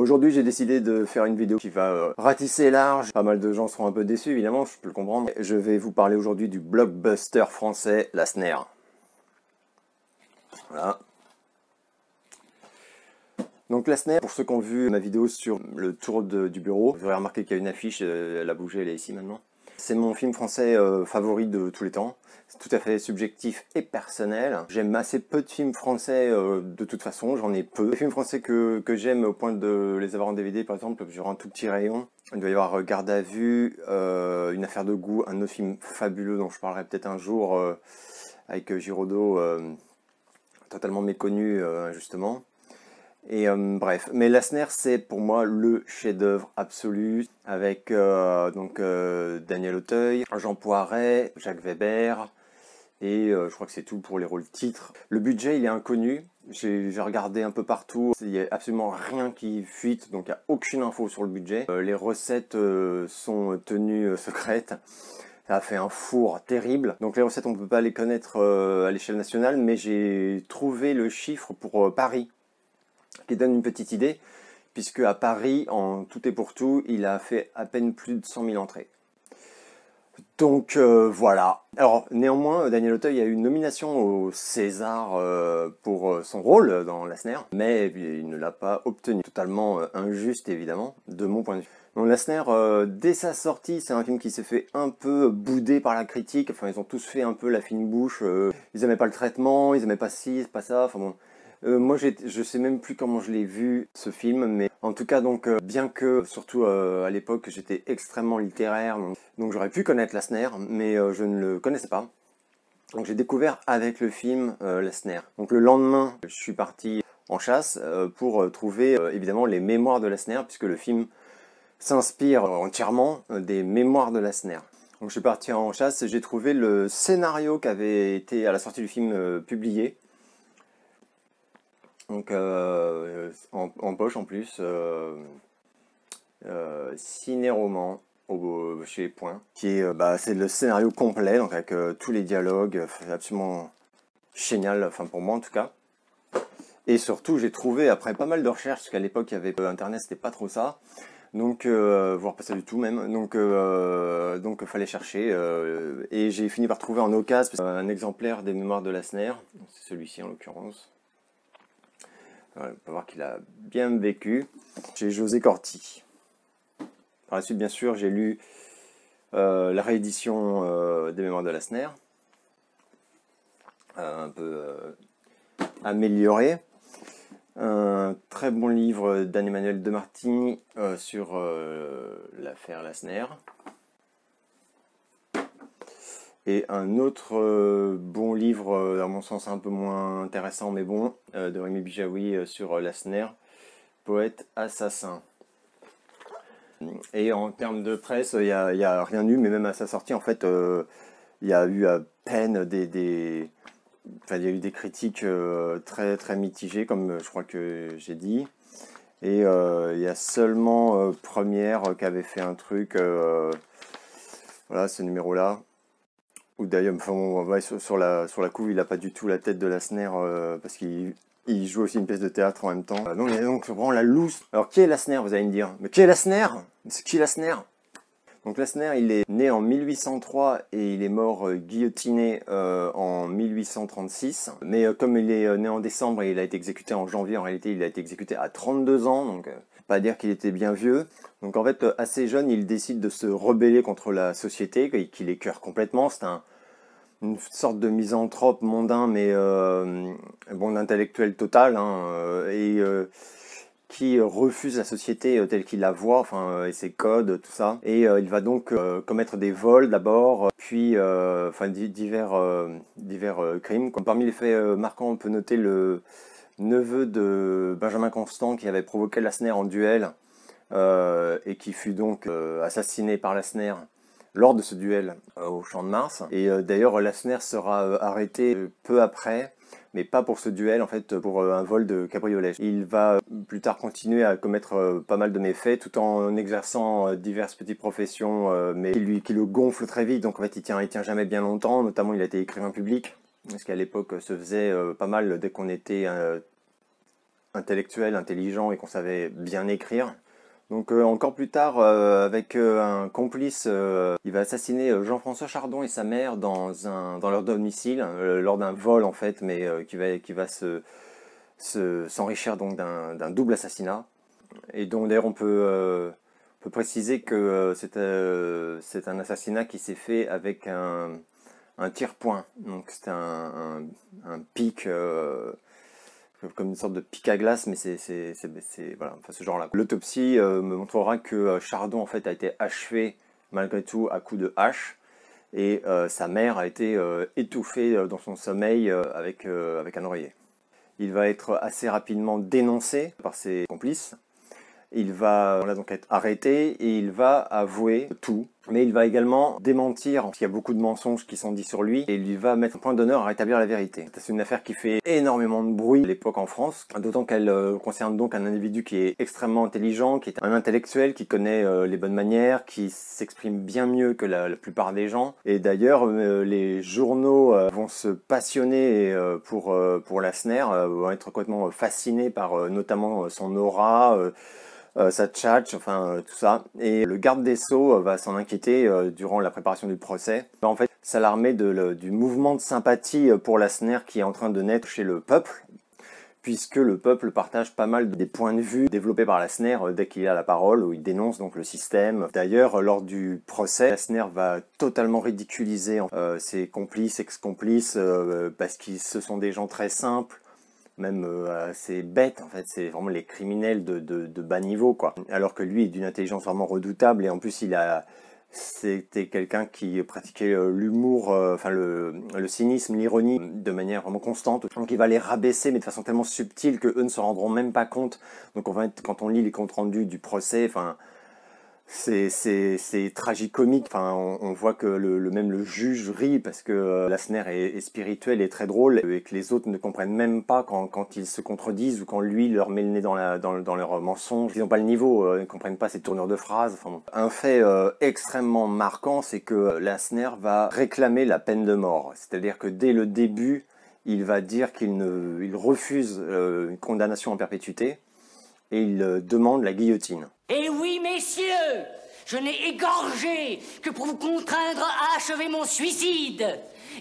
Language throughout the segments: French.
Aujourd'hui, j'ai décidé de faire une vidéo qui va ratisser large. Pas mal de gens seront un peu déçus, évidemment, je peux le comprendre. Je vais vous parler aujourd'hui du blockbuster français Lassner. Voilà. Donc Lassner, pour ceux qui ont vu ma vidéo sur le tour du bureau, vous aurez remarqué qu'il y a une affiche, elle a bougé, elle est ici maintenant. C'est mon film français favori de tous les temps. C'est tout à fait subjectif et personnel. J'aime assez peu de films français de toute façon, j'en ai peu. Les films français que j'aime au point de les avoir en DVD par exemple, sur un tout petit rayon. Il doit y avoir Garde à vue, Une affaire de goût, un autre film fabuleux dont je parlerai peut-être un jour avec Giraudot, totalement méconnu injustement. Et bref, mais Lassner c'est pour moi le chef-d'œuvre absolu avec Daniel Auteuil, Jean Poiret, Jacques Weber et je crois que c'est tout pour les rôles titres. Le budget il est inconnu, j'ai regardé un peu partout, il n'y a absolument rien qui fuite, donc il n'y a aucune info sur le budget. Les recettes sont tenues secrètes. Ça a fait un four terrible. Donc les recettes on ne peut pas les connaître à l'échelle nationale, mais j'ai trouvé le chiffre pour Paris, qui donne une petite idée, puisque à Paris, en tout et pour tout, il a fait à peine plus de 100 000 entrées. Donc voilà. Alors néanmoins, Daniel Auteuil a eu une nomination au César pour son rôle dans Lassner, mais il ne l'a pas obtenu. Totalement injuste évidemment, de mon point de vue. Donc Lassner, dès sa sortie, c'est un film qui s'est fait un peu bouder par la critique. Enfin, ils ont tous fait un peu la fine bouche. Ils aimaient pas le traitement, ils aimaient pas ci, pas ça. Enfin bon. Moi, je sais même plus comment je l'ai vu, ce film, mais en tout cas, donc, bien que, surtout à l'époque, j'étais extrêmement littéraire, donc j'aurais pu connaître Lassner, mais je ne le connaissais pas. Donc j'ai découvert avec le film Lassner. Donc le lendemain, je suis parti en chasse pour trouver évidemment les mémoires de Lassner, puisque le film s'inspire entièrement des mémoires de Lassner. Donc je suis parti en chasse et j'ai trouvé le scénario qui avait été à la sortie du film publié. Donc en poche en plus, ciné-roman chez Point, qui est c'est le scénario complet, donc avec tous les dialogues, c'est absolument génial, enfin pour moi en tout cas. Et surtout j'ai trouvé après pas mal de recherches, parce qu'à l'époque il y avait internet, c'était pas trop ça, donc voire pas ça du tout même, donc fallait chercher, et j'ai fini par trouver en occasion un exemplaire des mémoires de Lassner, c'est celui-ci en l'occurrence. Voilà, on peut voir qu'il a bien vécu. J'ai José Corti. Par la suite, bien sûr, j'ai lu la réédition des Mémoires de Lassner, un peu améliorée. Un très bon livre d'Anne-Emmanuelle de Martigny sur l'affaire Lassner. Et un autre bon livre, à mon sens un peu moins intéressant, mais bon, de Rémi Bijaoui sur Lassner, poète assassin. Et en termes de presse, il n'y a rien eu, mais même à sa sortie, en fait, il y a eu à peine enfin, il y a eu des critiques très, très mitigées, comme je crois que j'ai dit. Et il y a seulement Première qui avait fait un truc, voilà, ce numéro-là. Ou d'ailleurs, enfin, ouais, sur la couve, il n'a pas du tout la tête de Lassner, parce qu'il joue aussi une pièce de théâtre en même temps. Donc, c'est vraiment la loose. Alors, qui est Lassner, vous allez me dire? Mais qui est Lassner? C'est qui Lassner? Donc Lassner, il est né en 1803 et il est mort guillotiné en 1836. Mais comme il est né en décembre et il a été exécuté en janvier, en réalité, il a été exécuté à 32 ans, donc pas dire qu'il était bien vieux. Donc en fait, assez jeune, il décide de se rebeller contre la société, qu'il écœure complètement. C'est une sorte de misanthrope mondain, mais bon, intellectuel total, hein, qui refuse la société telle qu'il la voit, enfin, et ses codes, tout ça. Et il va donc commettre des vols d'abord, puis enfin, divers crimes. Comme parmi les faits marquants, on peut noter le neveu de Benjamin Constant qui avait provoqué Lassner en duel et qui fut donc assassiné par Lassner lors de ce duel au Champ de Mars. Et d'ailleurs, Lassner sera arrêté peu après, mais pas pour ce duel, en fait, pour un vol de cabriolet. Il va plus tard continuer à commettre pas mal de méfaits, tout en exerçant diverses petites professions, mais qui le gonflent très vite, donc en fait, il tient jamais bien longtemps. Notamment, il a été écrivain public, ce qui à l'époque se faisait pas mal dès qu'on était intellectuel, intelligent et qu'on savait bien écrire. Donc encore plus tard, avec un complice, il va assassiner Jean-François Chardon et sa mère dans leur domicile, lors d'un vol en fait, mais qui va s'enrichir donc d'un double assassinat. Et donc d'ailleurs on peut préciser que c'est un assassinat qui s'est fait avec un tire-point. Donc c'était un pic, comme une sorte de pic à glace, mais c'est voilà, enfin, ce genre-là. L'autopsie me montrera que Chardon en fait a été achevé malgré tout à coups de hache, et sa mère a été étouffée dans son sommeil avec un oreiller. Il va être assez rapidement dénoncé par ses complices. Il va donc être arrêté et il va avouer tout. Mais il va également démentir, parce qu'il y a beaucoup de mensonges qui sont dits sur lui, et il va mettre un point d'honneur à rétablir la vérité. C'est une affaire qui fait énormément de bruit à l'époque en France, d'autant qu'elle concerne donc un individu qui est extrêmement intelligent, qui est un intellectuel, qui connaît les bonnes manières, qui s'exprime bien mieux que la plupart des gens. Et d'ailleurs, les journaux vont se passionner pour Lassner, vont être complètement fascinés par notamment son aura, sa tchatch, enfin tout ça. Et le garde des Sceaux va s'en inquiéter durant la préparation du procès. Va en fait s'alarmer du mouvement de sympathie pour Lassner qui est en train de naître chez le peuple, puisque le peuple partage pas mal des points de vue développés par Lassner dès qu'il a la parole, où il dénonce donc le système. D'ailleurs, lors du procès, Lassner va totalement ridiculiser ses complices, ex-complices, parce qu'ils ce sont des gens très simples, même assez bêtes, en fait, c'est vraiment les criminels de bas niveau, quoi. Alors que lui est d'une intelligence vraiment redoutable, et en plus c'était quelqu'un qui pratiquait l'humour, enfin le cynisme, l'ironie de manière vraiment constante. Donc il va les rabaisser, mais de façon tellement subtile que eux ne se rendront même pas compte. Donc quand on lit les comptes rendus du procès, enfin c'est tragicomique. Enfin, on voit que même le juge rit parce que Lassner est spirituel et très drôle, et que les autres ne comprennent même pas quand ils se contredisent, ou quand lui leur met le nez dans leurs mensonges. Ils n'ont pas le niveau, ils ne comprennent pas ses tournures de phrases. Enfin, bon. Un fait extrêmement marquant, c'est que Lassner va réclamer la peine de mort. C'est-à-dire que dès le début, il va dire il refuse une condamnation en perpétuité, et il demande la guillotine. Eh oui, messieurs, je n'ai égorgé que pour vous contraindre à achever mon suicide.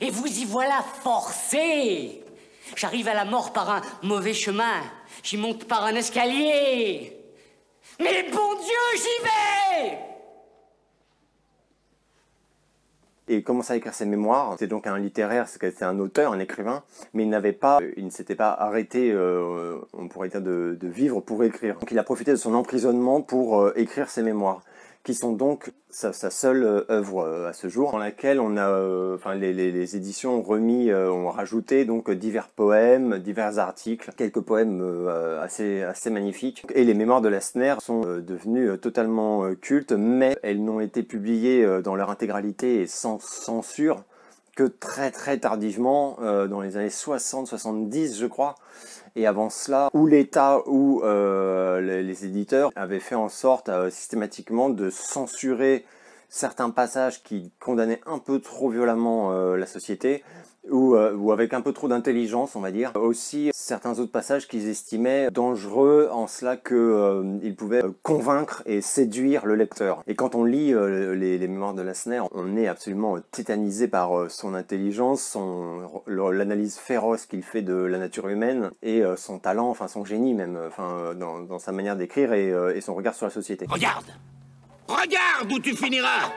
Et vous y voilà forcés. J'arrive à la mort par un mauvais chemin. J'y monte par un escalier. Mais bon Dieu, j'y vais! Et il commence à écrire ses mémoires. C'est donc un littéraire, c'est un auteur, un écrivain, mais il ne s'était pas arrêté, on pourrait dire, de vivre pour écrire. Donc il a profité de son emprisonnement pour écrire ses mémoires, qui sont donc sa seule œuvre à ce jour, dans laquelle on a, enfin les éditions ont rajouté donc divers poèmes, divers articles, quelques poèmes assez magnifiques. Et les mémoires de Lassner sont devenues totalement cultes, mais elles n'ont été publiées dans leur intégralité et sans censure que très tardivement, dans les années 60-70 je crois. Et avant cela, où l'État ou les éditeurs avaient fait en sorte systématiquement de censurer certains passages qui condamnaient un peu trop violemment la société, ou avec un peu trop d'intelligence, on va dire. Aussi certains autres passages qu'ils estimaient dangereux, en cela qu'ils pouvaient convaincre et séduire le lecteur. Et quand on lit les mémoires de Lassner, on est absolument tétanisé par son intelligence, l'analyse féroce qu'il fait de la nature humaine, et son talent, enfin son génie même, dans sa manière d'écrire et son regard sur la société. Regarde! Regarde où tu finiras!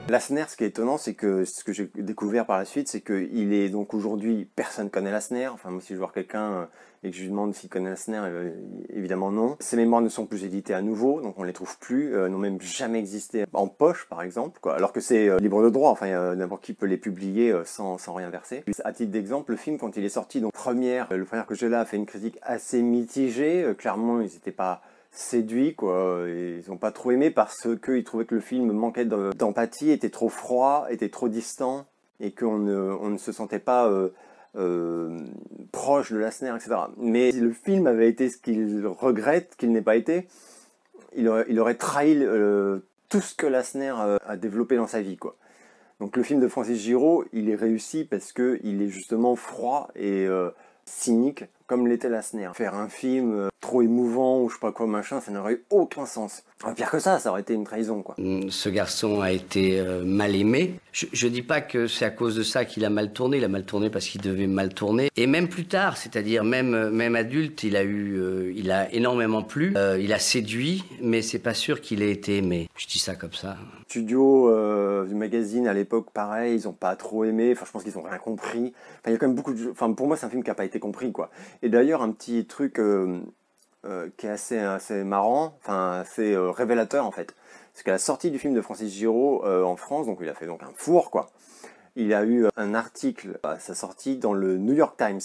Lassner, ce qui est étonnant, c'est que ce que j'ai découvert par la suite, c'est qu'il est donc aujourd'hui, personne connaît Lassner. Enfin, moi, si je vois quelqu'un et que je lui demande s'il connaît Lassner, évidemment non. Ses mémoires ne sont plus éditées à nouveau, donc on les trouve plus, n'ont même jamais existé en poche, par exemple, quoi. Alors que c'est libre de droit, enfin, n'importe qui peut les publier sans rien verser. À titre d'exemple, le film, quand il est sorti, donc le Frère que j'ai là a fait une critique assez mitigée. Clairement, ils n'étaient pas séduits, quoi. Ils n'ont pas trop aimé parce qu'ils trouvaient que le film manquait d'empathie, était trop froid, était trop distant, et qu'on ne se sentait pas proche de Lassner, etc. Mais si le film avait été ce qu'il regrette qu'il n'ait pas été, il aurait trahi tout ce que Lassner a développé dans sa vie, quoi. Donc le film de Francis Giraud, il est réussi parce qu'il est justement froid et cynique, comme l'était Lassner. Faire un film trop émouvant ou je sais pas quoi machin, ça n'aurait eu aucun sens. Pire que ça aurait été une trahison, quoi. Ce garçon a été mal aimé. Je dis pas que c'est à cause de ça qu'il a mal tourné. Il a mal tourné parce qu'il devait mal tourner. Et même plus tard, c'est-à-dire même adulte, il a énormément plu. Il a séduit, mais c'est pas sûr qu'il ait été aimé. Je dis ça comme ça. Studio du magazine à l'époque, pareil, ils ont pas trop aimé. Enfin, je pense qu'ils ont rien compris. Enfin, il y a quand même beaucoup de. Enfin, pour moi, c'est un film qui a pas été compris, quoi. Et d'ailleurs, un petit truc qui est assez marrant, enfin assez révélateur en fait. Parce qu'à la sortie du film de Francis Giraud en France, donc il a fait donc un four, quoi. Il a eu un article à sa sortie dans le New York Times.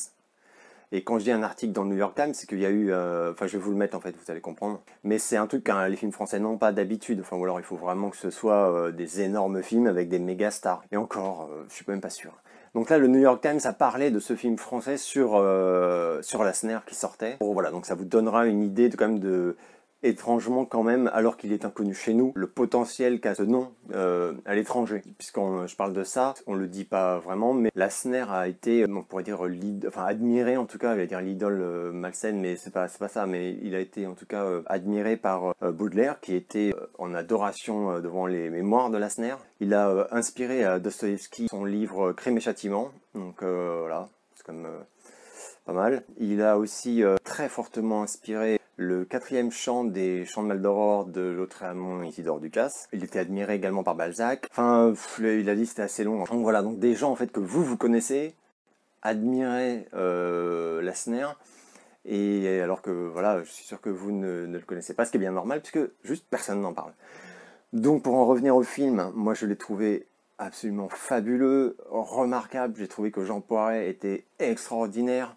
Et quand je dis un article dans le New York Times, c'est qu'il y a eu... Enfin, je vais vous le mettre, en fait, vous allez comprendre. Mais c'est un truc que les films français n'ont pas d'habitude. Enfin, ou alors il faut vraiment que ce soit des énormes films avec des méga stars. Et encore, je suis même pas sûr. Donc là, le New York Times a parlé de ce film français sur Lassner qui sortait. Bon, voilà, donc ça vous donnera une idée quand même de... étrangement quand même, alors qu'il est inconnu chez nous, le potentiel qu'a ce nom à l'étranger. Puisqu'on je parle de ça, on le dit pas vraiment, mais Lassner a été, on pourrait dire, admiré en tout cas, il va dire l'idole malsaine, mais c'est pas ça, mais il a été en tout cas admiré par Baudelaire, qui était en adoration devant les mémoires de Lassner. Il a inspiré à Dostoïevski son livre Crime et Châtiment, donc voilà, c'est comme pas mal. Il a aussi très fortement inspiré le 4e chant des Chants de Maldoror de Lautréamont et Isidore Ducasse. Il était admiré également par Balzac. Enfin, la liste est assez longue. Donc voilà, donc des gens en fait que vous connaissez, admiraient Lassner, et alors que voilà, je suis sûr que vous ne le connaissez pas, ce qui est bien normal, puisque juste personne n'en parle. Donc pour en revenir au film, moi je l'ai trouvé absolument fabuleux, remarquable. J'ai trouvé que Jean Poiret était extraordinaire.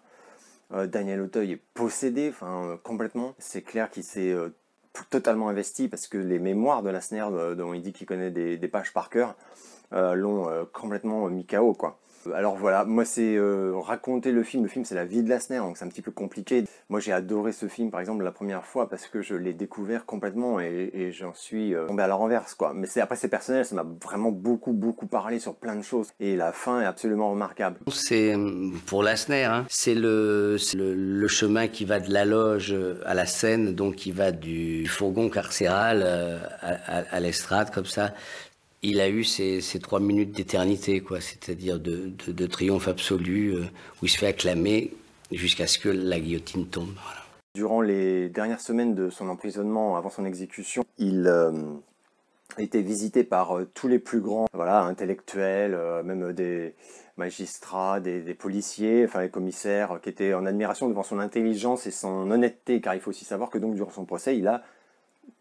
Daniel Auteuil est possédé, enfin complètement. C'est clair qu'il s'est totalement investi parce que les mémoires de Lassner, dont il dit qu'il connaît des pages par cœur, l'ont complètement mis KO, quoi. Alors voilà, moi c'est raconter le film c'est la vie de Lassner, donc c'est un petit peu compliqué. Moi j'ai adoré ce film par exemple la première fois parce que je l'ai découvert complètement et j'en suis tombé à la renverse, quoi. Mais après c'est personnel, ça m'a vraiment beaucoup parlé sur plein de choses et la fin est absolument remarquable. C'est pour Lassner, hein, c'est le chemin qui va de la loge à la scène, donc qui va du fourgon carcéral à l'estrade comme ça. Il a eu ces 3 minutes d'éternité, quoi, c'est-à-dire de triomphe absolu, où il se fait acclamer jusqu'à ce que la guillotine tombe. Voilà. Durant les dernières semaines de son emprisonnement, avant son exécution, il a été visité par tous les plus grands intellectuels, même des magistrats, des policiers, enfin les commissaires, qui étaient en admiration devant son intelligence et son honnêteté, car il faut aussi savoir que donc durant son procès, il a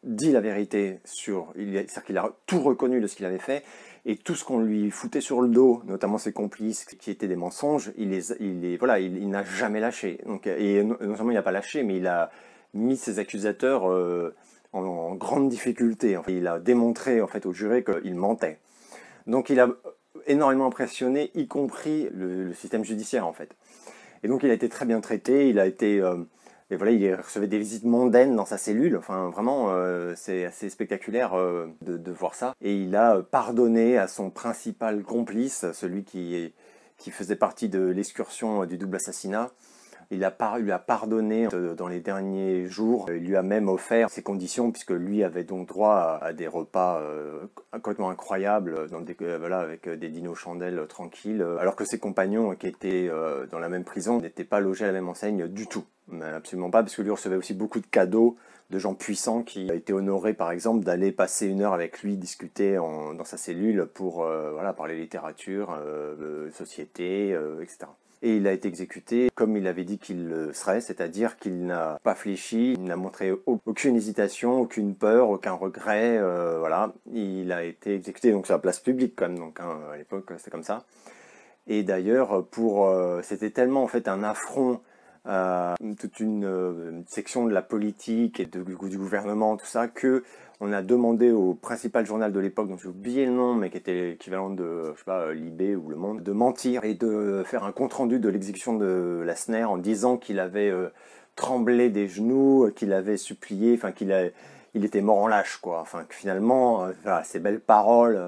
dit la vérité c'est-à-dire qu'il a tout reconnu de ce qu'il avait fait, et tout ce qu'on lui foutait sur le dos, notamment ses complices, qui étaient des mensonges, il n'a jamais lâché. Donc, et non seulement il n'a pas lâché, mais il a mis ses accusateurs en grande difficulté. Enfin, il a démontré en fait au juré qu'il mentait. Donc il a énormément impressionné, y compris le système judiciaire en fait. Et donc il a été très bien traité, il a été... Et voilà, il recevait des visites mondaines dans sa cellule. Enfin, vraiment, c'est assez spectaculaire de voir ça. Et il a pardonné à son principal complice, celui qui faisait partie de l'excursion du double assassinat. Il lui a pardonné dans les derniers jours. Il lui a même offert ses conditions, puisque lui avait donc droit à des repas complètement incroyables, avec des dinos chandelles tranquilles, alors que ses compagnons qui étaient dans la même prison n'étaient pas logés à la même enseigne du tout. Mais absolument pas, parce que lui recevait aussi beaucoup de cadeaux de gens puissants qui étaient honorés, par exemple, d'aller passer 1 heure avec lui, discuter dans sa cellule pour parler littérature, société, etc. Et il a été exécuté comme il avait dit qu'il le serait, c'est-à-dire qu'il n'a pas fléchi, il n'a montré aucune hésitation, aucune peur, aucun regret, Il a été exécuté, donc sur la place publique quand même, donc à l'époque c'était comme ça. Et d'ailleurs, c'était tellement en fait un affront à toute une section de la politique et du gouvernement, tout ça, que on a demandé au principal journal de l'époque, dont j'ai oublié le nom, mais qui était l'équivalent de, je sais pas, Libé ou Le Monde, de mentir et de faire un compte-rendu de l'exécution de Lassner en disant qu'il avait tremblé des genoux, qu'il avait supplié, enfin il était mort en lâche, quoi. Enfin que finalement, ces belles paroles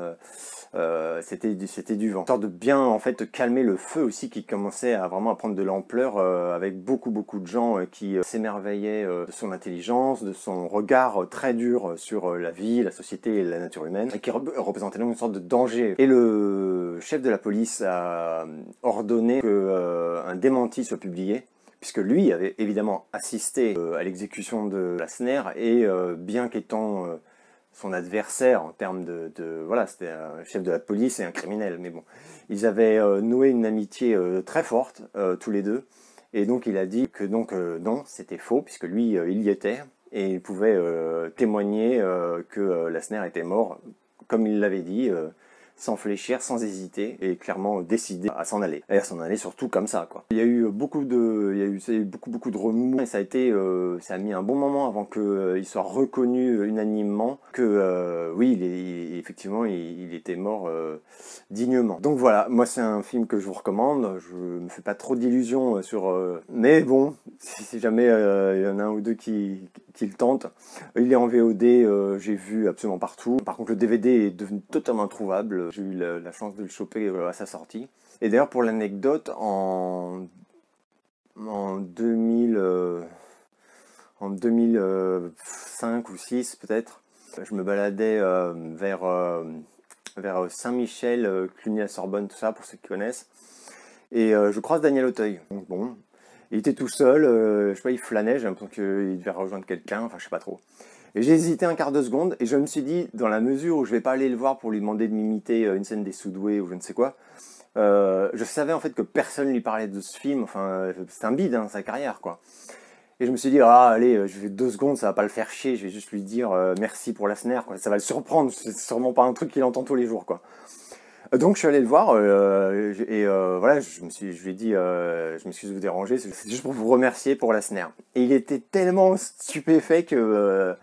c'était du vent. Histoire de bien en fait calmer le feu aussi qui commençait à vraiment à prendre de l'ampleur avec beaucoup de gens qui s'émerveillaient de son intelligence, de son regard très dur sur la vie, la société et la nature humaine, et qui représentait donc une sorte de danger. Et le chef de la police a ordonné qu'un démenti soit publié, puisque lui avait évidemment assisté à l'exécution de Lassner, et bien qu'étant son adversaire en termes voilà, c'était un chef de la police et un criminel, mais bon, ils avaient noué une amitié très forte, tous les deux, et donc il a dit que non, c'était faux, puisque lui, il y était, et il pouvait témoigner que Lassner était mort, comme il l'avait dit, sans fléchir, sans hésiter, et clairement décidé à s'en aller. Et à s'en aller surtout comme ça, quoi. Il y a eu beaucoup de remous, et ça a mis un bon moment avant qu'il soit reconnu unanimement que oui, effectivement, il était mort dignement. Donc voilà, moi c'est un film que je vous recommande. Je me fais pas trop d'illusions sur... mais bon, si jamais il y en a un ou deux qui le tentent. Il est en VOD, j'ai vu absolument partout. Par contre, le DVD est devenu totalement introuvable. J'ai eu la chance de le choper à sa sortie. Et d'ailleurs, pour l'anecdote, en 2005 ou 6 peut-être, je me baladais vers Saint-Michel, Cluny-la-Sorbonne, tout ça, pour ceux qui connaissent. Et je croise Daniel Auteuil. Donc bon, il était tout seul, je sais pas, il flânait, j'ai l'impression qu'il devait rejoindre quelqu'un, enfin je sais pas trop. Et j'ai hésité un quart de seconde, et je me suis dit, dans la mesure où je vais pas aller le voir pour lui demander de m'imiter une scène des Soudoués ou je ne sais quoi, je savais en fait que personne lui parlait de ce film, enfin c'est un bide, hein, sa carrière, quoi. Et je me suis dit, ah allez, je vais 2 secondes, ça va pas le faire chier, je vais juste lui dire merci pour Lassner, quoi. Ça va le surprendre, c'est sûrement pas un truc qu'il entend tous les jours, quoi. Donc je suis allé le voir et voilà, je lui ai dit, je m'excuse de vous déranger, c'est juste pour vous remercier pour Lassner. Et il était tellement stupéfait que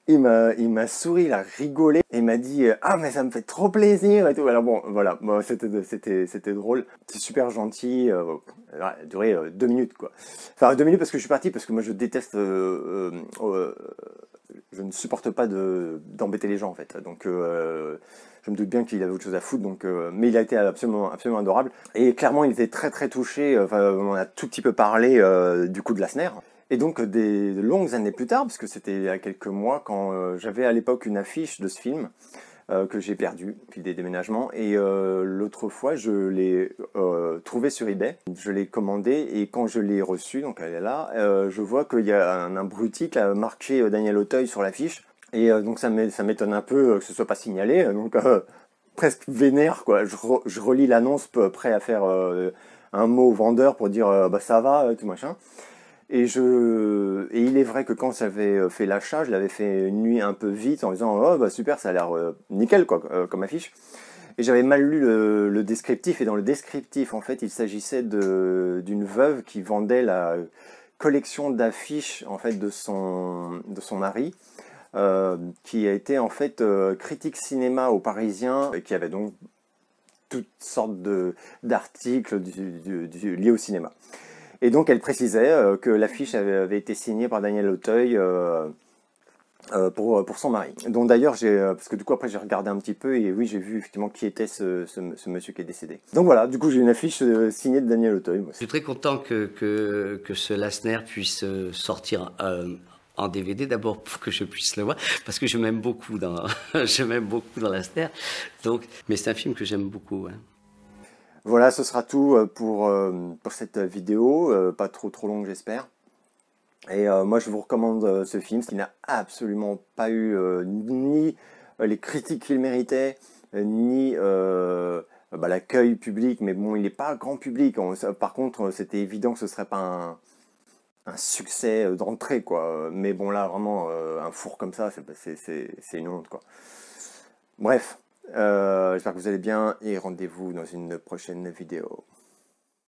il m'a souri, il a rigolé et il m'a dit ah mais ça me fait trop plaisir et tout. Alors bon voilà, bon, c'était drôle, c'est super gentil. Ça a duré 2 minutes quoi. Enfin 2 minutes parce que je suis parti parce que moi je déteste, je ne supporte pas d'embêter les gens en fait. Donc je me doute bien qu'il avait autre chose à foutre, donc, mais il a été absolument adorable. Et clairement, il était très touché. Enfin, on a tout petit peu parlé du coup de Lassner. Et donc, des longues années plus tard, parce que c'était il y a quelques mois, quand j'avais à l'époque une affiche de ce film que j'ai perdue, puis des déménagements. Et l'autre fois, je l'ai trouvée sur eBay. Je l'ai commandée et quand je l'ai reçue, donc elle est là, je vois qu'il y a un abruti qui a marqué Daniel Auteuil sur l'affiche. Et donc ça m'étonne un peu que ce soit pas signalé, donc presque vénère quoi. Je relis l'annonce prêt à faire un mot au vendeur pour dire bah ça va, tout machin. Et il est vrai que quand j'avais fait l'achat, je l'avais fait une nuit un peu vite en disant oh bah super, ça a l'air nickel quoi comme affiche. Et j'avais mal lu le descriptif, et dans le descriptif en fait il s'agissait d'une veuve qui vendait la collection d'affiches en fait de son mari. Qui a été en fait critique cinéma au Parisien et qui avait donc toutes sortes d'articles liés au cinéma. Et donc elle précisait que l'affiche avait été signée par Daniel Auteuil pour son mari. Donc d'ailleurs, parce que du coup après j'ai regardé un petit peu et oui j'ai vu effectivement qui était ce monsieur qui est décédé. Donc voilà, du coup j'ai une affiche signée de Daniel Auteuil. Je suis très content que ce Lassner puisse sortir en DVD, d'abord pour que je puisse le voir, parce que je m'aime beaucoup dans Lassner. Donc, mais c'est un film que j'aime beaucoup. Hein. Voilà, ce sera tout pour cette vidéo, pas trop longue j'espère. Et moi je vous recommande ce film, qui n'a absolument pas eu ni les critiques qu'il méritait, ni l'accueil public, mais bon il n'est pas grand public. Par contre c'était évident que ce serait pas un succès d'entrée quoi, mais bon là vraiment un four comme ça c'est une honte quoi. Bref, j'espère que vous allez bien et rendez-vous dans une prochaine vidéo.